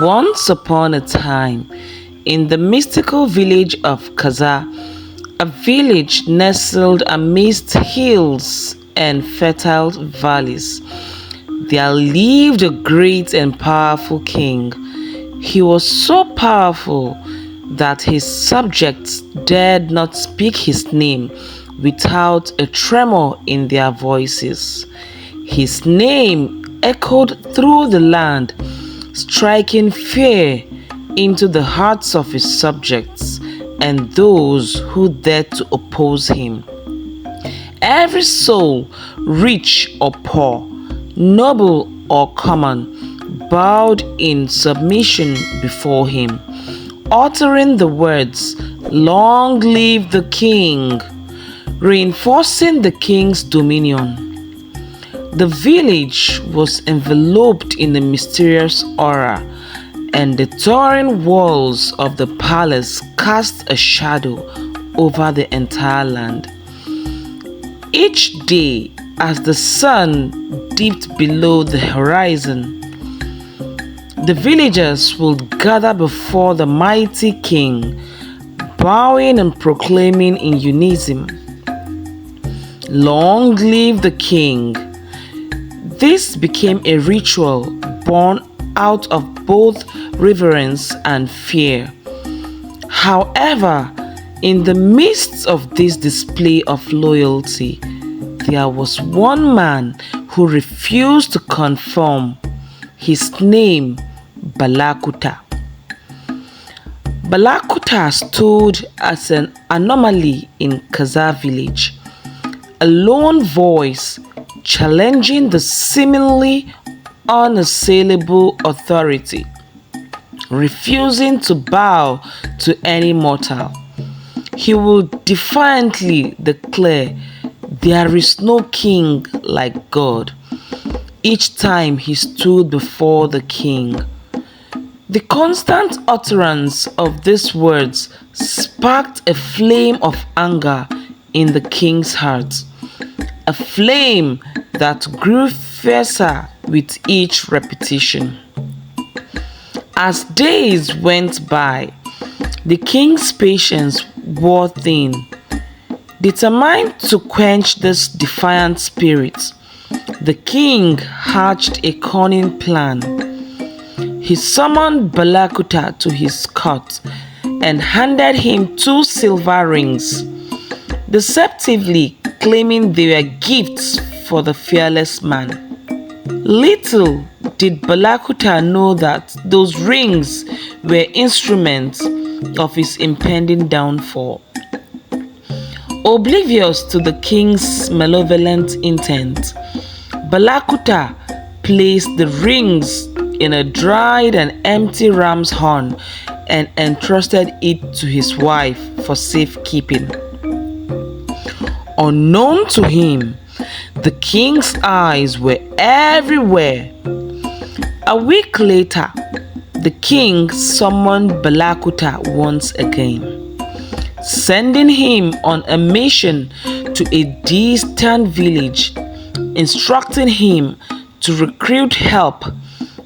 Once upon a time, in the mystical village of Kaza, a village nestled amidst hills and fertile valleys, there lived a great and powerful king. He was so powerful that his subjects dared not speak his name without a tremor in their voices. His name echoed through the land, striking fear into the hearts of his subjects and those who dared to oppose him. Every soul, rich or poor, noble or common, bowed in submission before him, uttering the words, "Long live the king," reinforcing the king's dominion. The village was enveloped in a mysterious aura, and the towering walls of the palace cast a shadow over the entire land. Each day, as the sun dipped below the horizon, the villagers would gather before the mighty king, bowing and proclaiming in unison, "Long live the king." This became a ritual born out of both reverence and fear. However, in the midst of this display of loyalty, there was one man who refused to conform. His name, Balakuta. Balakuta stood as an anomaly in Kaza village, a lone voice challenging the seemingly unassailable authority, refusing to bow to any mortal. He would defiantly declare, "There is no king like God," each time he stood before the king. The constant utterance of these words sparked a flame of anger in the king's heart, a flame that grew fiercer with each repetition. As days went by, the king's patience wore thin. Determined to quench this defiant spirit, the king hatched a cunning plan. He summoned Balakuta to his court and handed him 2 silver rings, deceptively claiming they were gifts for the fearless man. Little did Balakuta know that those rings were instruments of his impending downfall. Oblivious to the king's malevolent intent, Balakuta placed the rings in a dried and empty ram's horn and entrusted it to his wife for safekeeping. Unknown to him, the king's eyes were everywhere. A week later, the king summoned Balakuta once again, sending him on a mission to a distant village, instructing him to recruit help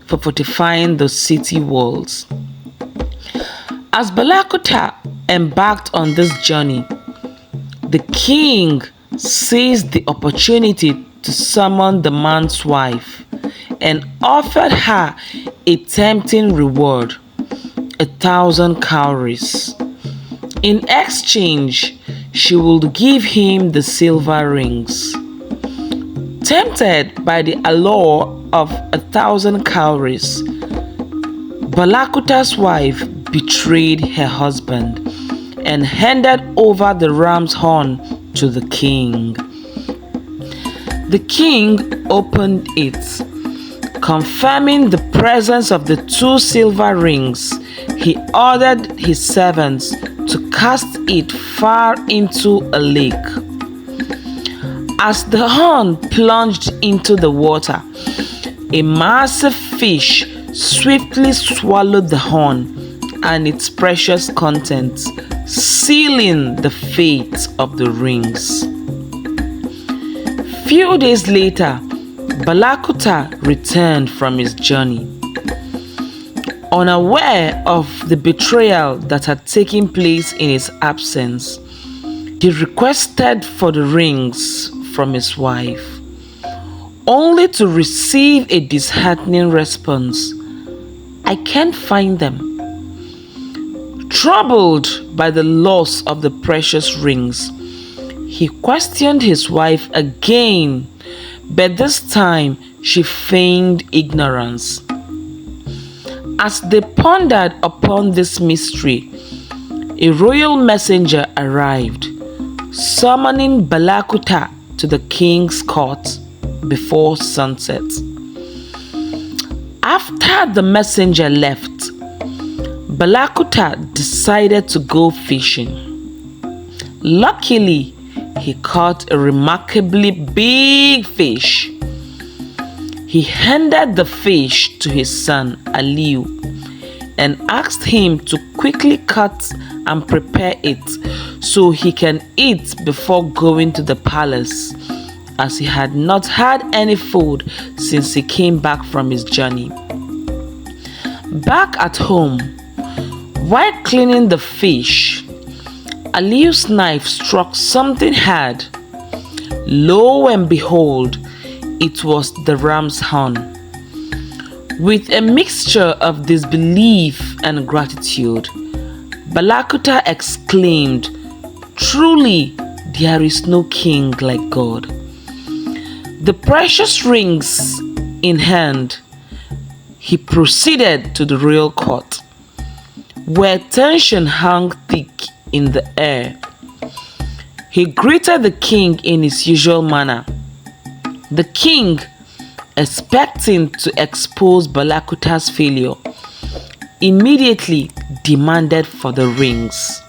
for fortifying the city walls. As Balakuta embarked on this journey, the king seized the opportunity to summon the man's wife and offered her a tempting reward, 1,000 cowries. In exchange, she would give him the silver rings. Tempted by the allure of 1,000 cowries, Balakuta's wife betrayed her husband and handed over the ram's horn to the king. The king opened it, confirming the presence of the 2 silver rings. He ordered his servants to cast it far into a lake. As the horn plunged into the water, a massive fish swiftly swallowed the horn and its precious contents, sealing the fate of the rings. Few days later, Balakuta returned from his journey. Unaware of the betrayal that had taken place in his absence, he requested for the rings from his wife, only to receive a disheartening response: "I can't find them." Troubled by the loss of the precious rings, he questioned his wife again, but this time she feigned ignorance. As they pondered upon this mystery, a royal messenger arrived, summoning Balakuta to the king's court before sunset. After the messenger left, Balakuta decided to go fishing. Luckily, he caught a remarkably big fish. He handed the fish to his son Aliu and asked him to quickly cut and prepare it so he can eat before going to the palace, as he had not had any food since he came back from his journey. Back at home, while cleaning the fish, Aliu's knife struck something hard. Lo and behold, it was the ram's horn. With a mixture of disbelief and gratitude, Balakuta exclaimed, "Truly, there is no king like God." The precious rings in hand, he proceeded to the royal court, where tension hung thick in the air. He greeted the king in his usual manner. The king, expecting to expose Balakuta's failure, immediately demanded for the rings.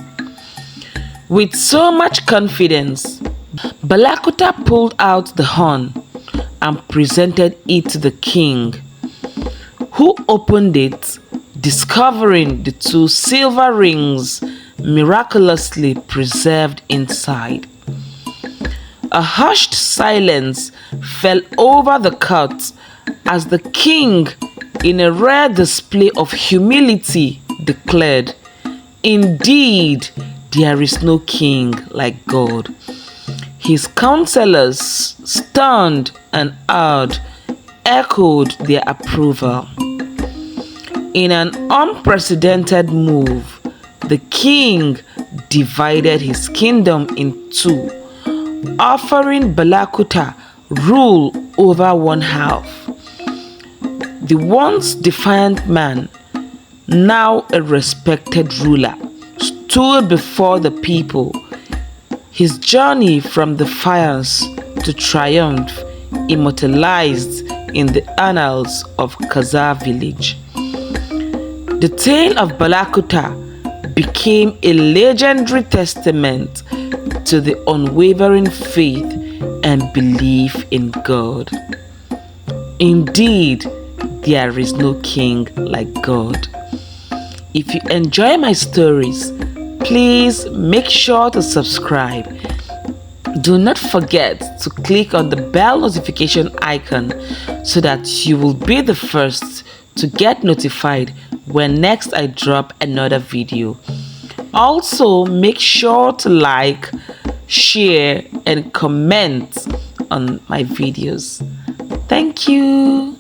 With so much confidence, Balakuta pulled out the horn and presented it to the king, who opened it, discovering the 2 silver rings miraculously preserved inside. A hushed silence fell over the court as the king, in a rare display of humility, declared, "Indeed, there is no king like God." His counselors, stunned and awed, echoed their approval. In an unprecedented move, the king divided his kingdom in 2, offering Balakuta rule over one half. The once defiant man, now a respected ruler, stood before the people, his journey from defiance to triumph immortalized in the annals of Kaza village. The tale of Balakuta became a legendary testament to the unwavering faith and belief in God. Indeed, there is no king like God. If you enjoy my stories, please make sure to subscribe. Do not forget to click on the bell notification icon so that you will be the first to get notified when next I drop another video. Also, make sure to like, share, and comment on my videos. Thank you.